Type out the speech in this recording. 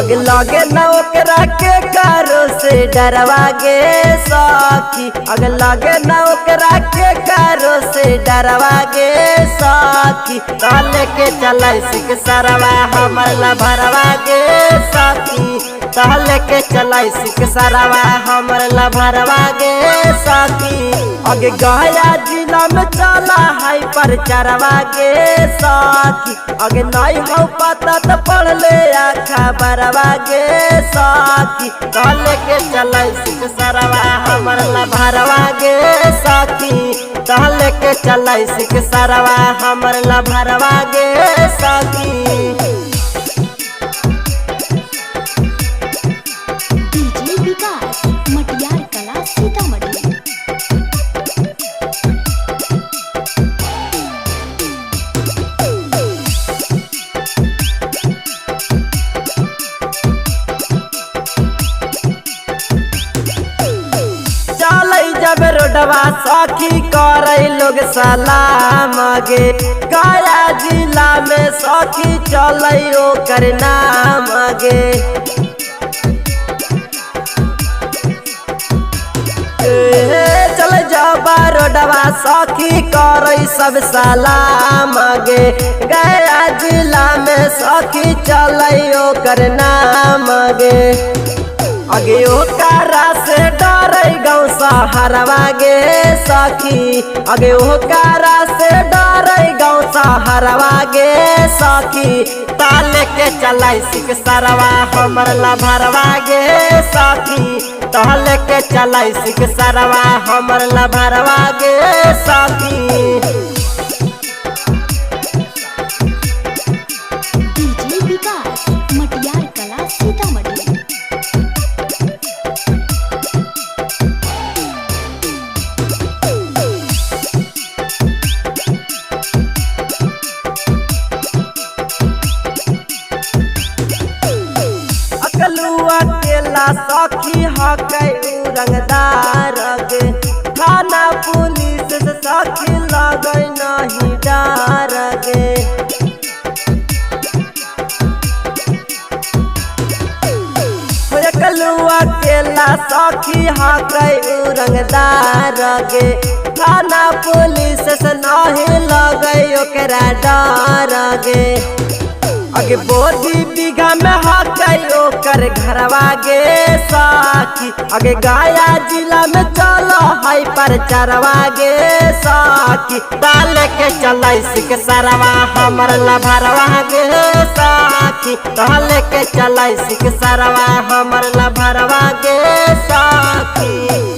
अगे लगे न ओकरा के कारो से डरवा गे सखी, अगे लगे न ओकरा के कारो से डरवा गे सखी। तले के चलाई सिक सरवा हमर ला भरवा गे सखी, तले के चलाई सिक सरवा हमर ला भरवा गे सखी। अगे गया जिला में चला है पर चरवा गे सखी, अगे नहीं हो पता तो पढ़ ले आखा बरवा गे सखी। तले के चलाई सिक सरवा हमर ला भरवा गे सखी, तले के चलाई सिक सरवा हमर ला भरवा गे सखी। डीजे विकास मटियार कला सीतामढ़ी। जब रोडवा सखी करे लोग सलाम गे, गया जिला में सखी चले ओकर नाम गे। चल जब रोडवा सखी करे सब सलाम गे, गया जिला में सखी चले ओकर नाम गे। अगे ओकरा से डरे गाँव सहरवा गे सखी, अगे ओकरा से डरे गाँव सहरवा गे सखी। ताले के चलाई सिक सरवा हमर ला भरवा गे सखी, ताले के चलाई सिक सरवा हमर ला भरवा गे सखी। डीजे विकास मटियार कला सीतामढ़ी। अकलुआ केला सखी हकै रंगदार गे, थाना पुलिस से सखी लगे नहीं डर गे। अकलुआ केला सखी हकै रंगदार गे, थाना पुलिस से नहीं लगे ओकरा डर गे। अगे बोधी बीघा में हकै ओकर घरवा गे सखी, अगे गया जिला में चलो है पर चरवा गे सखी। ताले के चलाई सिक सरवा हमर ला भरवा गे सखी, ताले के चलाई सिक सरवा हमर ला भरवा गे सखी।